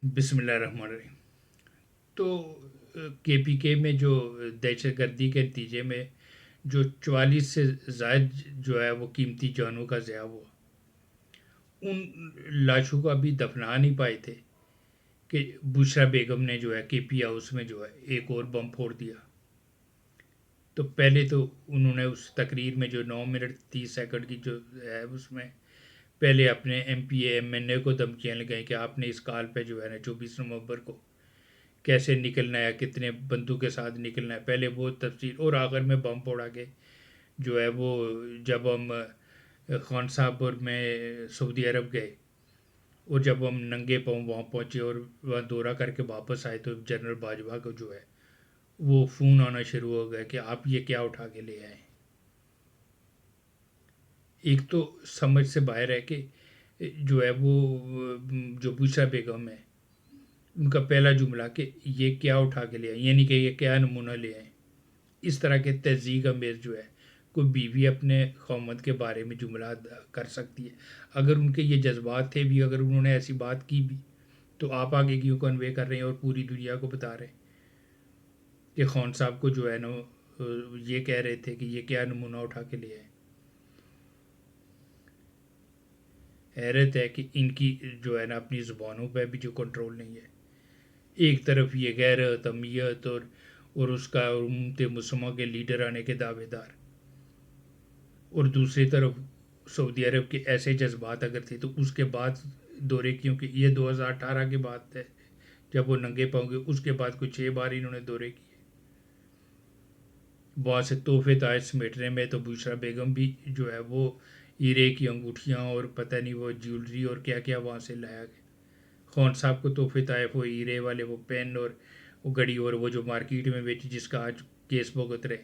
بسم اللہ الرحمن الرحیم۔ تو کے پی کے میں جو دہشت گردی کے نتیجے میں جو 44 سے زائد جو ہے وہ قیمتی جانوں کا ضیاع ہوا، ان لاشوں کو ابھی دفنا نہیں پائے تھے کہ بشرا بیگم نے جو ہے کے پی ہاؤس میں جو ہے ایک اور بم پھوڑ دیا۔ تو پہلے تو انہوں نے اس تقریر میں جو 9 منٹ 30 سیکنڈ کی جو ہے اس میں پہلے اپنے M P A M N A کو دھمکیاں لگائیں کہ آپ نے اس کال پہ جو ہے نا 24 نومبر کو کیسے نکلنا ہے، کتنے بندوں کے ساتھ نکلنا ہے، پہلے وہ تفصیل، اور آخر میں بم پھوڑا کے جو ہے وہ جب ہم خان صاحب اور میں سعودی عرب گئے اور جب ہم ننگے پاؤں وہاں پہنچے اور وہاں دورہ کر کے واپس آئے تو جنرل باجوہ کو جو ہے وہ فون آنا شروع ہو گیا کہ آپ یہ کیا اٹھا کے لے آئے۔ ایک تو سمجھ سے باہر ہے کہ جو ہے وہ جو بشرا بیگم ہے ان کا پہلا جملہ کہ یہ کیا اٹھا کے لے آئے، یعنی کہ یہ کیا نمونہ لے آئے۔ اس طرح کے تہذیب امیز جو ہے کوئی بیوی اپنے خامد کے بارے میں جملات کر سکتی ہے۔ اگر ان کے یہ جذبات تھے بھی، اگر انہوں نے ایسی بات کی بھی، تو آپ آگے کیوں کنوے کر رہے ہیں اور پوری دنیا کو بتا رہے ہیں کہ خان صاحب کو جو ہے نا یہ کہہ رہے تھے کہ یہ کیا نمونہ اٹھا کے لے آئے۔ حیرت ہے کہ ان کی جو ہے نا اپنی زبانوں پہ بھی جو کنٹرول نہیں ہے۔ ایک طرف یہ غیر تمیت اور اس کا امت مسلمہ کے لیڈر آنے کے دعوے دار، اور دوسری طرف سعودی عرب کے ایسے جذبات اگر تھے تو اس کے بعد دورے، کیونکہ یہ 2018 کی بات ہے جب وہ ننگے پاؤں گے، اس کے بعد کوئی 6 بار انہوں نے دورے کیے۔ بہت سے تحفے تائج سمیٹنے میں تو بشرا بیگم بھی جو ہے وہ ہیرے کی انگوٹھیاں اور پتہ نہیں وہ جیولری اور کیا کیا وہاں سے لایا گیا۔ خان صاحب کو تحفے طائف وہ ہیرے والے وہ پین اور وہ گھڑی اور وہ جو مارکیٹ میں بیچی جس کا آج کیس بھگت رہے۔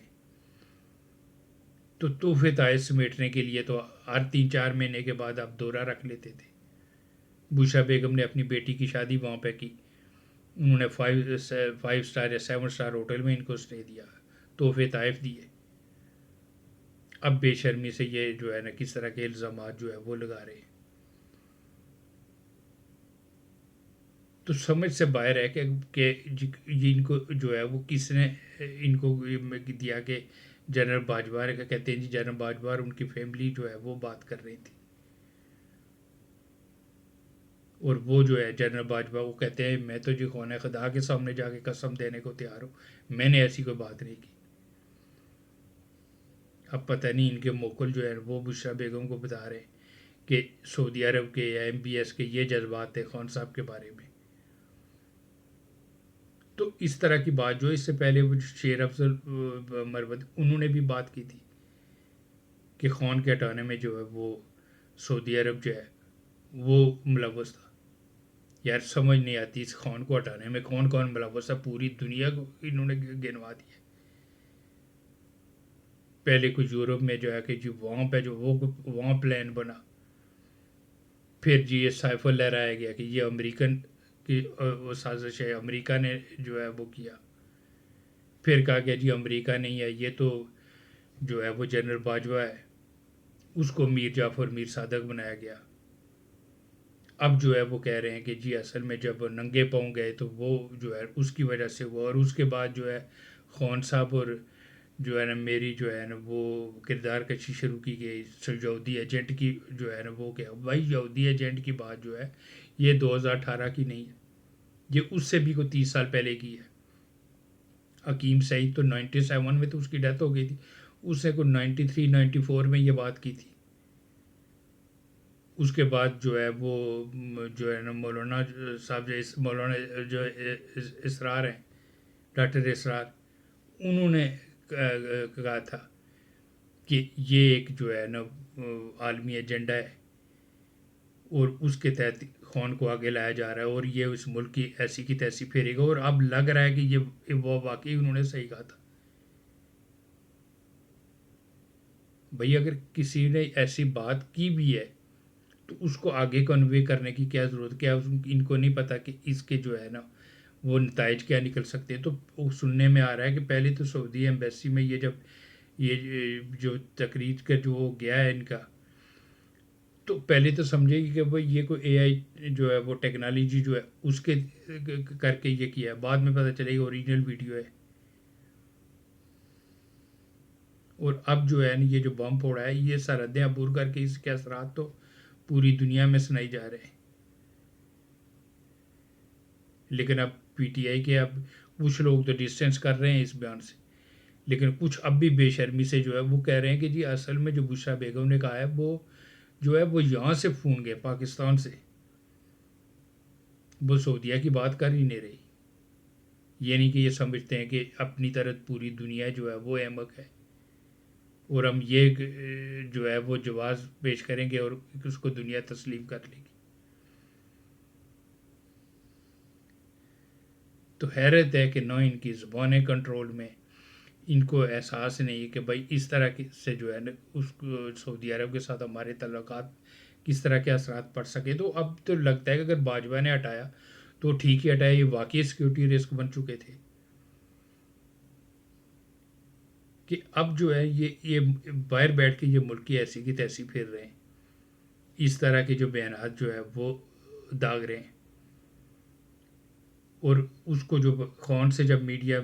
تو تحفے تائج سمیٹنے کے لیے تو ہر 3 4 مہینے کے بعد آپ دورہ رکھ لیتے تھے۔ بشرا بیگم نے اپنی بیٹی کی شادی وہاں پہ کی، انہوں نے 5 اسٹار یا 7 اسٹار ہوٹل میں ان کو اسٹے دیا، تحفے طائف دیے۔ اب بے شرمی سے یہ جو ہے نا کس طرح کے الزامات جو ہے وہ لگا رہے ہیں۔ تو سمجھ سے باہر ہے کہ ان کو جو ہے وہ کس نے ان کو دیا کہ جنرل باجوہ کا کہتے ہیں جی جنرل باجوہ اور ان کی فیملی جو ہے وہ بات کر رہی تھی، اور وہ جو ہے جنرل باجوہ وہ کہتے ہیں میں تو جی خانہ خدا کے سامنے جا کے قسم دینے کو تیار ہوں، میں نے ایسی کوئی بات نہیں کی۔ اب پتہ نہیں ان کے موکل جو ہے وہ بشرا بیگم کو بتا رہے ہیں کہ سعودی عرب کے یا ایم بی ایس کے یہ جذبات تھے خان صاحب کے بارے میں۔ تو اس طرح کی بات جو ہے اس سے پہلے وہ شیر افضل مرود انہوں نے بھی بات کی تھی کہ خان کے ہٹانے میں جو ہے وہ سعودی عرب جو ہے وہ ملوث تھا۔ یار سمجھ نہیں آتی اس خان کو ہٹانے میں کون کون ملوث تھا، پوری دنیا کو انہوں نے گنوا دیا۔ پہلے کچھ یورپ میں جو ہے کہ جی وہاں پہ جو وہ وہاں پلان بنا، پھر جی یہ سائفر لہرایا گیا کہ یہ امریکن کی وہ سازش ہے، امریکہ نے جو ہے وہ کیا۔ پھر کہا گیا جی امریکہ نہیں ہے، یہ تو جو ہے وہ جنرل باجوہ ہے، اس کو میر جعفر میر صادق بنایا گیا۔ اب جو ہے وہ کہہ رہے ہیں کہ جی اصل میں جب ننگے پاؤں گئے تو وہ جو ہے اس کی وجہ سے وہ، اور اس کے بعد جو ہے خان صاحب اور جو ہے نا میری جو ہے نا وہ کردار کشی شروع کی گئی یہودی ایجنٹ کی جو ہے نا وہ کیا بھائی یہودی ایجنٹ کی بات جو ہے یہ 2018 کی نہیں ہے، یہ اس سے بھی کوئی 30 سال پہلے کی ہے۔ حکیم سعید تو 97 میں تو اس کی ڈیتھ ہو گئی تھی، اس نے کوئی 93 94 میں یہ بات کی تھی۔ اس کے بعد جو ہے وہ جو ہے نا مولانا صاحب جو مولانا جو اسرار ہیں، ڈاکٹر اسرار، انہوں نے کہا تھا کہ یہ ایک جو ہے نا عالمی ایجنڈا ہے اور اس کے تحت خان کو آگے لایا جا رہا ہے اور یہ اس ملک کی ایسی کی تیسی پھیرے گا، اور اب لگ رہا ہے کہ یہ وہ واقعی انہوں نے صحیح کہا تھا۔ بھئی اگر کسی نے ایسی بات کی بھی ہے تو اس کو آگے کنوے کرنے کی کیا ضرورت، کیا ان کو نہیں پتا کہ اس کے جو ہے نا وہ نتائج کیا نکل سکتے ہیں۔ تو وہ سننے میں آ رہا ہے کہ پہلے تو سعودی ایمبیسی میں یہ جب یہ جو تقریر کا جو گیا ہے ان کا، تو پہلے تو سمجھے گی کہ بھائی یہ کوئی اے آئی جو ہے وہ ٹیکنالوجی جو ہے اس کے کر کے یہ کیا ہے، بعد میں پتہ چلے گا اوریجنل ویڈیو ہے. اور اب جو ہے نا یہ جو بم پھوڑا ہے یہ سرحدیں عبور کر کے اس کے اثرات تو پوری دنیا میں سنائی جا رہے ہیں. لیکن اب پی ٹی آئی کے اب کچھ لوگ تو ڈسٹینس کر رہے ہیں اس بیان سے، لیکن کچھ اب بھی بے شرمی سے جو ہے وہ کہہ رہے ہیں کہ جی اصل میں جو بشرا بیگم نے کہا ہے وہ جو ہے وہ یہاں سے فون گئے پاکستان سے، وہ سعودیہ کی بات کر ہی نہیں رہی. یہ نہیں کہ یہ سمجھتے ہیں کہ اپنی طرح پوری دنیا جو ہے وہ احمق ہے اور ہم یہ جو ہے وہ جواز پیش کریں گے اور اس کو دنیا تسلیم کر لے گی. تو حیرت ہے کہ نہ ان کی زبانیں کنٹرول میں، ان کو احساس نہیں ہے کہ بھائی اس طرح سے جو ہے نا اس سعودی عرب کے ساتھ ہمارے تعلقات کس طرح کے اثرات پڑ سکے. تو اب تو لگتا ہے کہ اگر باجوہ نے ہٹایا تو ٹھیک ہی ہٹایا، یہ واقعی سیکیورٹی رسک بن چکے تھے کہ اب جو ہے یہ باہر بیٹھ کے یہ ملک کی ایسی کی تیسی پھر رہے ہیں، اس طرح کے جو بیانات جو ہے وہ داغ رہے ہیں. اور اس کو جو خان سے جب میڈیا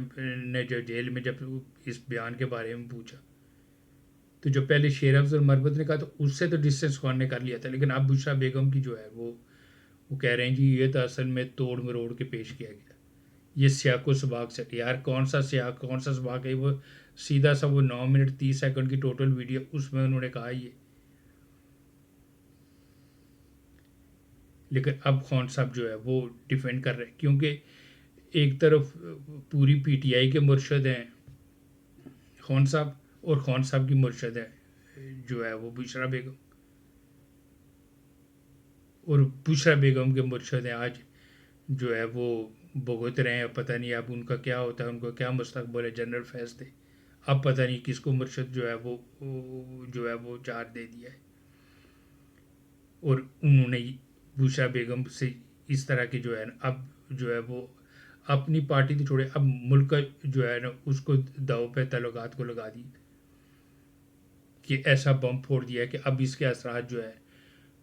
نے جو جیل میں جب اس بیان کے بارے میں پوچھا تو جو پہلے شیر افضل مربت نے کہا تو اس سے تو ڈسٹینس خان نے کر لیا تھا، لیکن اب بشرا بیگم کی جو ہے وہ کہہ رہے ہیں جی یہ تو اصل میں توڑ مروڑ کے پیش کیا گیا، یہ سیاق و سباق سے. یار کون سا سیاق کون سا سباق ہے؟ وہ سیدھا سا وہ 9 منٹ 30 سیکنڈ کی ٹوٹل ویڈیو اس میں انہوں نے کہا یہ. لیکن اب خان صاحب جو ہے وہ ڈیفینڈ کر رہے ہیں کیونکہ ایک طرف پوری پی ٹی آئی کے مرشد ہیں خان صاحب اور خان صاحب کی مرشد ہے جو ہے وہ بشرا بیگم، اور بشرا بیگم کے مرشد ہیں آج جو ہے وہ بھگت رہے ہیں. پتہ نہیں اب ان کا کیا ہوتا ہے، ان کا کیا مستقبل ہے. جنرل فیض تھے، اب پتہ نہیں کس کو مرشد جو ہے وہ جو ہے وہ چارج دے دیا ہے. اور انہوں نے بشرا بیگم سے اس طرح کی جو ہے نا اب جو ہے وہ اپنی پارٹی تو چھوڑے اب ملک کا جو ہے نا اس کو داؤ پہ تعلقات کو لگا دی کہ ایسا بم پھوڑ دیا کہ اب اس کے اثرات جو ہے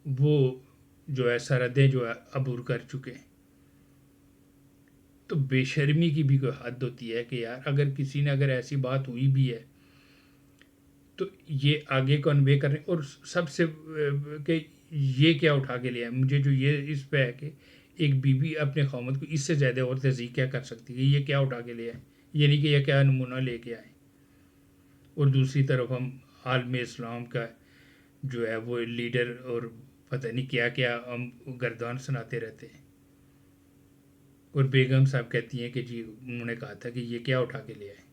وہ جو ہے سرحدیں جو ہے عبور کر چکے ہیں. تو بے شرمی کی بھی کوئی حد ہوتی ہے کہ یار اگر کسی نے اگر ایسی بات ہوئی بھی ہے تو یہ آگے کنوے کریں. اور سب سے کہ یہ کیا اٹھا کے لیا ہے مجھے جو یہ اس پہ ہے کہ ایک بیوی اپنے خامد کو اس سے زیادہ اور تہذیب کیا کر سکتی ہے؟ یہ کیا اٹھا کے لیا ہے؟ یہ نہیں کہ یہ کیا نمونہ لے کے آئے. اور دوسری طرف ہم عالم اسلام کا جو ہے وہ لیڈر اور پتہ نہیں کیا کیا ہم گردان سناتے رہتے ہیں. اور بیگم صاحب کہتی ہیں کہ جی انہوں نے کہا تھا کہ یہ کیا اٹھا کے لے آئے.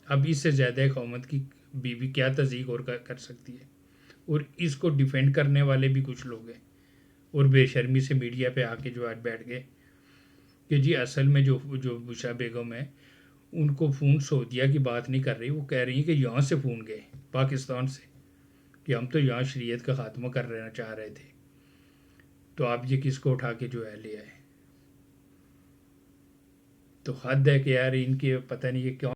اب اس سے زیادہ قومت کی بیوی کیا تصدیق اور کر سکتی ہے؟ اور اس کو ڈیفینڈ کرنے والے بھی کچھ لوگ ہیں اور بے شرمی سے میڈیا پہ آ کے جو آج بیٹھ گئے کہ جی اصل میں جو بشرا بیگم ہے ان کو فون سعودیہ کی بات نہیں کر رہی، وہ کہہ رہی ہیں کہ یہاں سے فون گئے پاکستان سے کہ ہم تو یہاں شریعت کا خاتمہ کر لینا چاہ رہے تھے. تو آپ یہ کس کو اٹھا کے جو ہے لے آئے؟ تو حد ہے کہ یار ان کے پتہ نہیں کہ کیوں